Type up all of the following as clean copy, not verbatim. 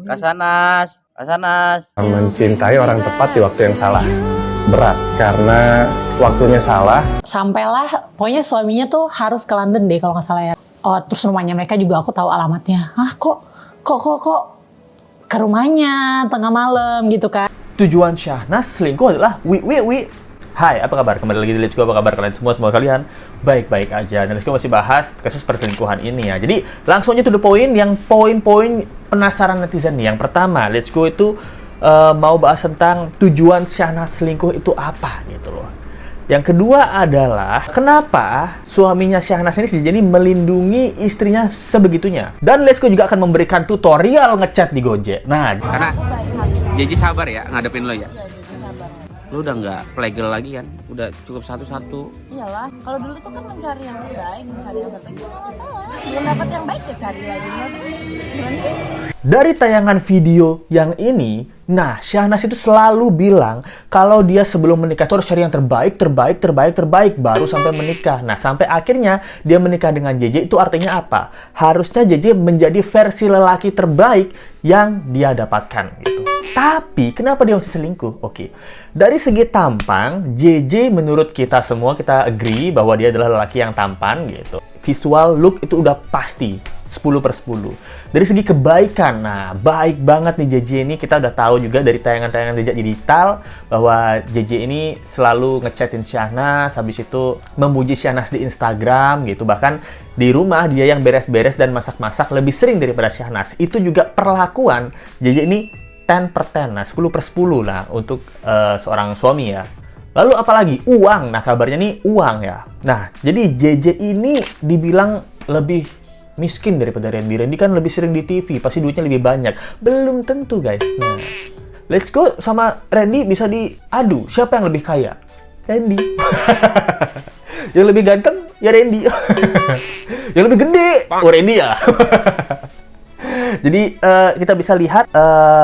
Kasanas, Kasanas. Mencintai orang tepat di waktu yang salah. Berat, karena waktunya salah. Sampailah, pokoknya suaminya tuh harus ke London deh kalau nggak salah ya. Oh, terus rumahnya mereka juga aku tahu alamatnya. Kok ke rumahnya tengah malam gitu kan. Tujuan Syahnas selingkuh adalah wi. Hai, apa kabar? Kembali lagi di Let's Go. Apa kabar kalian semua? Semoga kalian baik-baik aja. Dan Let's Go masih bahas kasus perselingkuhan ini ya. Jadi langsung aja to the point, yang poin-poin penasaran netizen nih. Yang pertama, Let's Go itu mau bahas tentang tujuan Syahnas selingkuh itu apa gitu loh. Yang kedua adalah kenapa suaminya Syahnas ini jadi melindungi istrinya sebegitunya. Dan Let's Go juga akan memberikan tutorial ngechat di Gojek. Nah, Karena Jeji sabar ya ngadepin lo ya. Iya, jadi sabar. Lo udah nggak playgirl lagi kan? Udah cukup satu-satu. Iyalah, kalau dulu tuh kan mencari yang terbaik, mencari yang terbaik itu nggak masalah. Belum dapat yang baik ya cari lagi. Maksudnya gimana sih? dari tayangan video yang ini, nah Syahnas itu selalu bilang kalau dia sebelum menikah itu harus cari yang terbaik, baru sampai menikah. Nah, sampai akhirnya dia menikah dengan JJ, itu artinya apa? Harusnya JJ menjadi versi lelaki terbaik yang dia dapatkan gitu. Tapi kenapa dia masih selingkuh? Oke. Dari segi tampang, JJ menurut kita semua, kita agree bahwa dia adalah lelaki yang tampan gitu. Visual look itu udah pasti 10/10. Dari segi kebaikan, nah baik banget nih JJ ini. Kita udah tahu juga dari tayangan-tayangan jejak digital bahwa JJ ini selalu ngechatin Syahnas, habis itu memuji Syahnas di Instagram gitu. Bahkan di rumah dia yang beres-beres dan masak-masak lebih sering daripada Syahnas. Itu juga perlakuan JJ ini 10/10, nah 10/10 lah untuk seorang suami ya. Lalu apalagi? Uang. Nah kabarnya nih uang ya. Nah jadi JJ ini dibilang lebih miskin daripada Randy. Randy kan lebih sering di TV, pasti duitnya lebih banyak. Belum tentu guys. Nah, Let's Go sama Randy bisa diadu. Siapa yang lebih kaya? Randy. Yang lebih ganteng? Ya Randy. Yang lebih gede? Oh Randy ya. Jadi kita bisa lihat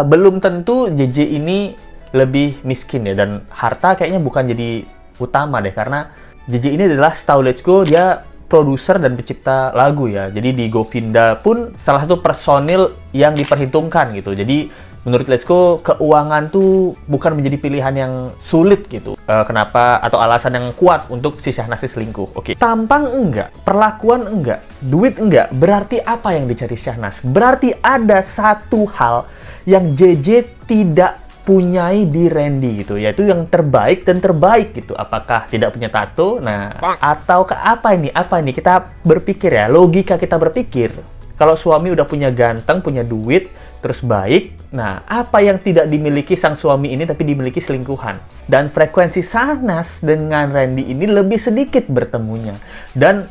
belum tentu JJ ini lebih miskin ya. Dan harta kayaknya bukan jadi utama deh. Karena JJ ini adalah setahu Let's Go dia produser dan pencipta lagu ya. Jadi di Govinda pun salah satu personil yang diperhitungkan gitu. Jadi menurut Let's Go keuangan tuh bukan menjadi pilihan yang sulit gitu. Kenapa atau alasan yang kuat untuk si Syahnas selingkuh. Oke. Tampang enggak, perlakuan enggak, duit enggak. Berarti apa yang dicari Syahnas? Berarti ada satu hal yang JJ tidak punyai di Randy gitu, yaitu yang terbaik dan terbaik gitu. Apakah tidak punya tato? Nah, atau ke apa ini? Apa ini? Kita berpikir ya, logika kita berpikir. Kalau suami udah punya ganteng, punya duit, terus baik, nah apa yang tidak dimiliki sang suami ini tapi dimiliki selingkuhan? Dan frekuensi Syahnas dengan Randy ini lebih sedikit bertemunya. Dan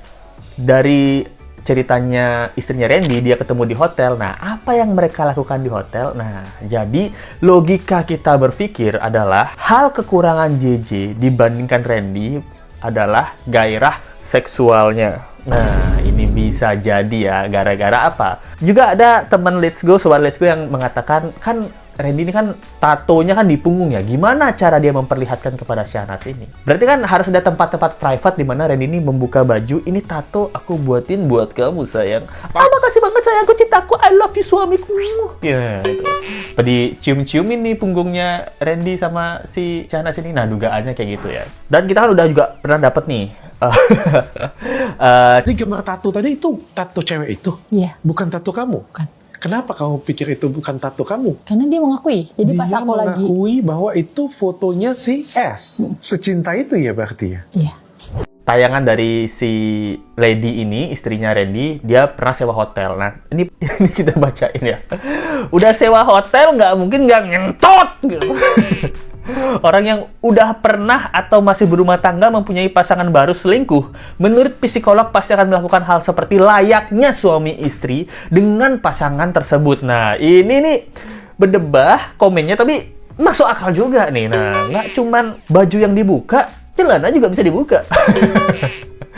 dari ceritanya istrinya Randy, dia ketemu di hotel. Nah, apa yang mereka lakukan di hotel? Nah, jadi logika kita berpikir adalah hal kekurangan JJ dibandingkan Randy adalah gairah seksualnya. Nah, ini bisa jadi ya, gara-gara apa? Juga ada teman Let's Go, sobat Let's Go yang mengatakan, kan Randy ini kan tatonya kan di punggung ya. Gimana cara dia memperlihatkan kepada Syahnas ini? Berarti kan harus ada tempat-tempat private di mana Randy ini membuka baju. Ini tato aku buatin buat kamu sayang. Makasih banget sayangku, cintaku, I love you suamiku. Ya, gitu. Dicium-ciumin nih punggungnya Randy sama si Syahnas ini. Nah, dugaannya kayak gitu ya. Dan kita kan udah juga pernah dapet nih. Jadi gambar tato tadi itu tato cewek itu? Iya. Bukan tato kamu? Bukan. Kenapa kamu pikir itu bukan tato kamu? Karena dia mengakui. Jadi pas Dia aku lagi... mengakui bahwa itu fotonya si S. Secinta itu ya berarti ya? Iya. Tayangan dari si lady ini, istrinya Randy, dia pernah sewa hotel. Nah, ini kita bacain ya. Udah sewa hotel, nggak mungkin nggak ngentot gitu. Orang yang udah pernah atau masih berumah tangga mempunyai pasangan baru selingkuh, menurut psikolog pasti akan melakukan hal seperti layaknya suami istri dengan pasangan tersebut. Nah, ini nih berdebah komennya, tapi masuk akal juga nih. Nah, nggak cuman baju yang dibuka, celana juga bisa dibuka.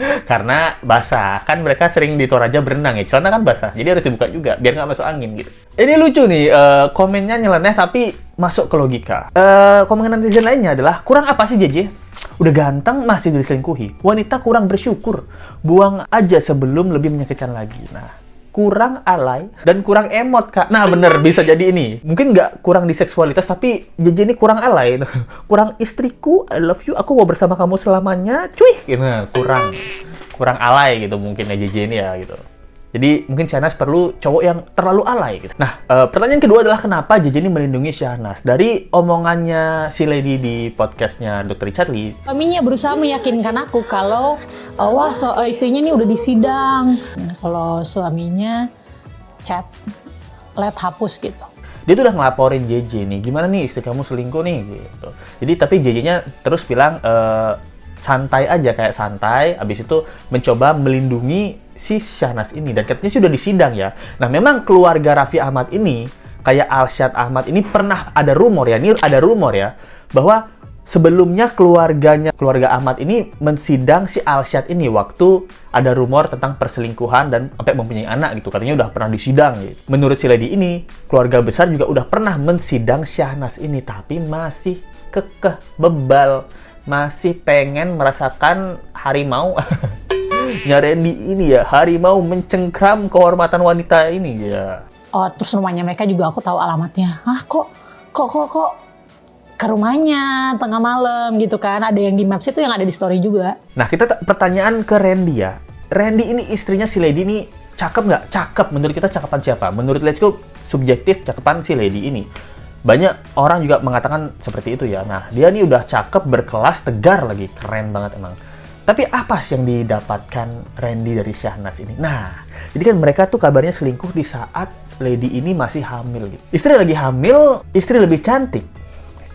Karena basah, kan mereka sering di Toraja berenang ya, celana kan basah, jadi harus dibuka juga biar nggak masuk angin gitu. Ini lucu nih, komennya nyeleneh tapi masuk ke logika. Komen netizen lainnya adalah, kurang apa sih JJ? Udah ganteng masih diselingkuhi, wanita kurang bersyukur, buang aja sebelum lebih menyakitkan lagi. Nah, kurang alay dan kurang emot, Kak. Nah, bener, bisa jadi ini. Mungkin nggak kurang di seksualitas, tapi JJ ini kurang alay. Kurang istriku, I love you, aku mau bersama kamu selamanya, cuy. Nah, kurang alay gitu mungkin ya JJ ini ya gitu. Jadi mungkin Syahnas perlu cowok yang terlalu alay gitu. Nah, pertanyaan kedua adalah kenapa JJ ini melindungi Syahnas? Dari omongannya si Lady di podcastnya Dr. Richard Lee, Suaminya berusaha meyakinkan aku kalau istrinya nih udah disidang. Kalau suaminya chat, hapus gitu. dia tuh udah ngelaporin JJ nih, gimana nih istri kamu selingkuh nih gitu. Jadi tapi JJ-nya terus bilang santai aja, kayak santai. Abis itu mencoba melindungi si Syahnas ini, dan katanya sudah disidang ya. Nah, memang keluarga Raffi Ahmad ini, kayak Alshad Ahmad ini pernah ada rumor ya, bahwa sebelumnya keluarga Ahmad ini mensidang si Alshad ini waktu ada rumor tentang perselingkuhan dan sampai mempunyai anak gitu. Katanya udah pernah disidang gitu. Menurut si Lady ini, keluarga besar juga udah pernah mensidang Syahnas ini, tapi masih kekeh bebal, masih pengen merasakan harimau. Randy ini ya, harimau mencengkram kehormatan wanita ini ya. Terus rumahnya mereka juga aku tahu alamatnya. Kok ke rumahnya tengah malam gitu kan? Ada yang di Maps itu yang ada di story juga. Nah, kita pertanyaan ke Randy ya. Randy ini istrinya si Lady ini cakep nggak? Cakep. Menurut kita cakapan siapa? Menurut Let's Go subjektif cakapan si Lady ini. Banyak orang juga mengatakan seperti itu ya. Nah, dia nih udah cakep, berkelas, tegar lagi, keren banget emang. Tapi apa sih yang didapatkan Randy dari Syahnas ini? Nah, jadi kan mereka tuh kabarnya selingkuh di saat Lady ini masih hamil gitu. Istri lagi hamil, istri lebih cantik,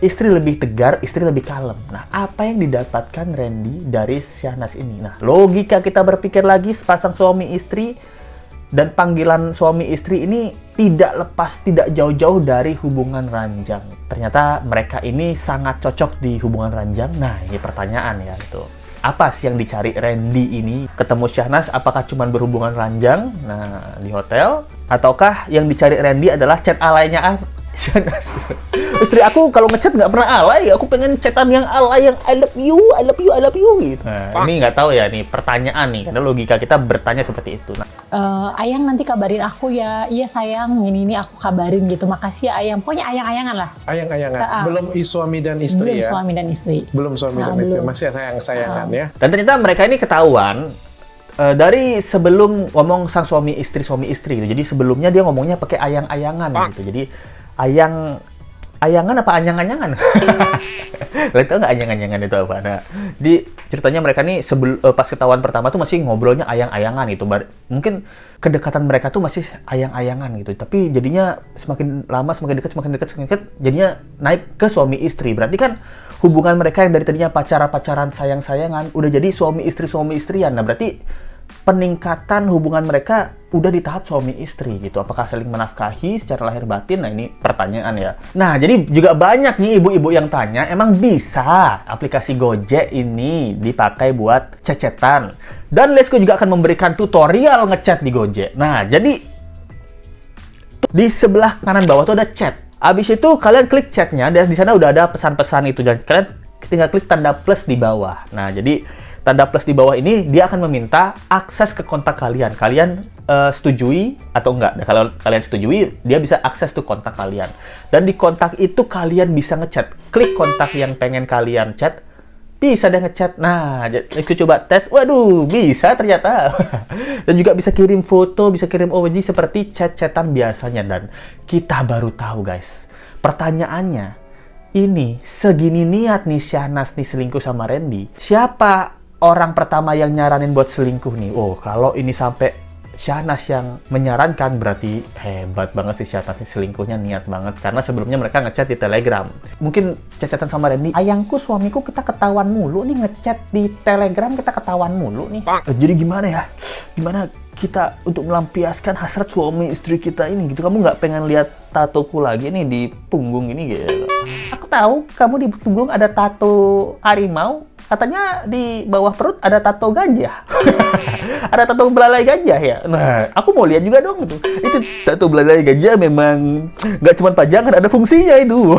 istri lebih tegar, istri lebih kalem. Nah, apa yang didapatkan Randy dari Syahnas ini? Nah, logika kita berpikir lagi, sepasang suami istri dan panggilan suami istri ini tidak lepas, tidak jauh-jauh dari hubungan ranjang. Ternyata mereka ini sangat cocok di hubungan ranjang. Nah, ini pertanyaan ya itu. Apa sih yang dicari Randy ini? Ketemu Syahnas, apakah cuma berhubungan ranjang? Nah, di hotel? Ataukah yang dicari Randy adalah chat alaynya Syahnas? Istri aku kalau ngechat nggak pernah alay, aku pengen chatan yang alay, yang I love you gitu. Nah, ini nggak tahu ya nih, pertanyaan nih, karena logika kita bertanya seperti itu. Nah, Ayang nanti kabarin aku ya. Iya sayang, ini aku kabarin gitu. Makasih ya Ayang. Pokoknya ayang-ayangan lah. Ayang-ayangan. Belum suami dan istri Belum ya? suami dan istri. Belum suami dan istri. Masih sayang-sayangan ya? dan ternyata mereka ini ketahuan dari sebelum ngomong sang suami istri gitu. Jadi sebelumnya dia ngomongnya pakai ayang-ayangan gitu. Jadi ayangan apa anyang-anyangan? Kalian tahu nggak anyang-anyangan itu apa? Nah, di ceritanya mereka nih pas ketahuan pertama tuh masih ngobrolnya ayang-ayangan gitu. Mungkin kedekatan mereka tuh masih ayang-ayangan gitu. Tapi jadinya semakin lama semakin dekat, jadinya naik ke suami istri. Berarti kan hubungan mereka yang dari tadinya pacaran, sayang-sayangan udah jadi suami istrian. Nah, berarti peningkatan hubungan mereka udah di tahap suami istri gitu. Apakah saling menafkahi secara lahir batin? Nah, ini pertanyaan ya. Nah, jadi juga banyak nih ibu-ibu yang tanya, emang bisa aplikasi Gojek ini dipakai buat chat-chatan? Dan Let's Go juga akan memberikan tutorial ngechat di Gojek. Nah, jadi di sebelah kanan bawah tuh ada chat. Abis itu kalian klik chatnya, dan di sana udah ada pesan-pesan itu. Dan kalian tinggal klik tanda plus di bawah. Nah, jadi tanda plus di bawah ini dia akan meminta akses ke kontak kalian. Kalian setujui atau enggak? Nah, kalau kalian setujui, dia bisa akses tuh kontak kalian. Dan di kontak itu kalian bisa ngechat. Klik kontak yang pengen kalian chat, bisa deh ngechat. Nah, aku coba tes. Waduh, bisa ternyata. Dan juga bisa kirim foto, bisa kirim emoji seperti chat-chatan biasanya. Dan kita baru tahu, guys. Pertanyaannya, ini segini niat nih Syahnas nih selingkuh sama Randy. Siapa orang pertama yang nyaranin buat selingkuh nih? Oh, kalau ini sampai Syahnas yang menyarankan, berarti hebat banget sih Syahnas nih, selingkuhnya niat banget. Karena sebelumnya mereka ngechat di Telegram. Mungkin chat-chatan sama Randy, ayangku, suamiku, kita ketahuan mulu nih, ngechat di Telegram kita ketahuan mulu nih. Jadi gimana ya? Gimana kita untuk melampiaskan hasrat suami istri kita ini gitu? Kamu nggak pengen lihat tatoku lagi nih di punggung ini gitu? Aku tahu kamu di punggung ada tato harimau. Katanya di bawah perut ada tato gajah. Ada tato belalai gajah ya. Nah, aku mau lihat juga dong itu. Itu tato belalai gajah memang nggak cuma pajangan, ada fungsinya itu.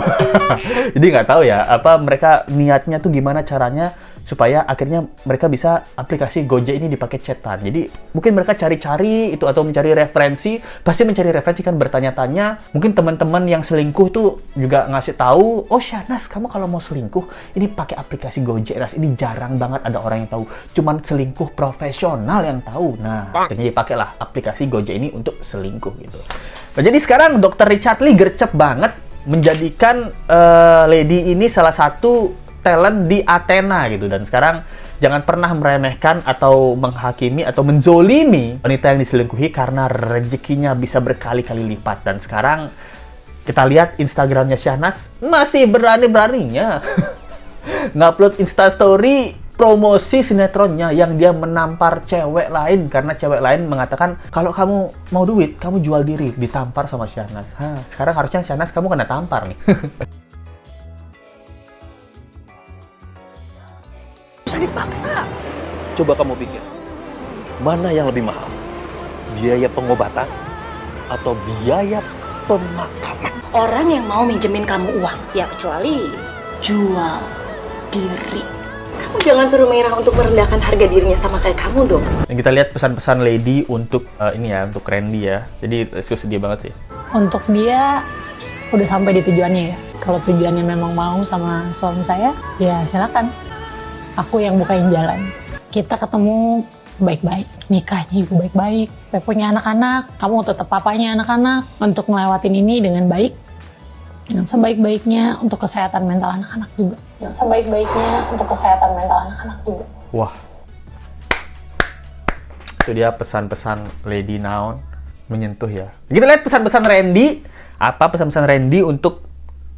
Jadi nggak tahu ya, apa mereka niatnya tuh gimana caranya supaya akhirnya mereka bisa aplikasi Gojek ini dipakai chatan. Jadi mungkin mereka cari-cari itu atau mencari referensi, pasti mencari referensi kan, bertanya-tanya. Mungkin teman-teman yang selingkuh tuh juga ngasih tahu, oh Syahnas, kamu kalau mau selingkuh ini pakai aplikasi Gojek, Nas. Ini jarang banget ada orang yang tahu. Cuman selingkuh profesional yang tahu. Nah, akhirnya dipakailah aplikasi Gojek ini untuk selingkuh gitu. Nah, jadi sekarang Dr. Richard Lee gercep banget menjadikan Lady ini salah satu talent di Athena gitu. Dan sekarang jangan pernah meremehkan atau menghakimi atau menzolimi wanita yang diselingkuhi karena rezekinya bisa berkali-kali lipat. Dan sekarang kita lihat Instagramnya Syahnas masih berani-beraninya ngupload Instastory promosi sinetronnya yang dia menampar cewek lain karena cewek lain mengatakan kalau kamu mau duit, kamu jual diri, ditampar sama Syahnas. Sekarang harusnya Syahnas kamu kena tampar nih. Bisa dipaksa. Coba kamu pikir, mana yang lebih mahal? Biaya pengobatan atau biaya pemakaman? Orang yang mau minjemin kamu uang, ya kecuali jual diri. Kamu jangan suruh Merah untuk merendahkan harga dirinya sama kayak kamu dong. Dan kita lihat pesan-pesan Lady untuk ini ya, untuk Randy ya. Jadi itu sedih banget sih. Untuk dia udah sampai di tujuannya ya. Kalau tujuannya memang mau sama suami saya, ya silakan. Aku yang bukain jalan. Kita ketemu baik-baik, nikahnya juga baik-baik. Saya punya anak-anak, kamu tetap papanya anak-anak. Untuk ngelewatin ini dengan baik, yang sebaik-baiknya untuk kesehatan mental anak-anak juga. Yang sebaik-baiknya untuk kesehatan mental anak-anak juga. Wah. Itu dia pesan-pesan Lady Naon menyentuh ya. Kita lihat pesan-pesan Randy. Apa pesan-pesan Randy untuk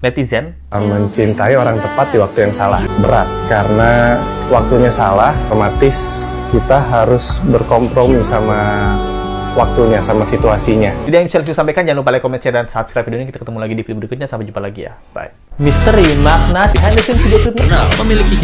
netizen? Mencintai orang tepat di waktu yang salah berat karena waktunya salah, otomatis kita harus berkompromi sama waktunya, sama situasinya. Jadi yang bisa saya sampaikan, jangan lupa like, comment, share, dan subscribe video ini. Kita ketemu lagi di video berikutnya. Sampai jumpa lagi ya. Bye. Misteri makna behind the scenes video klip. Nah, memiliki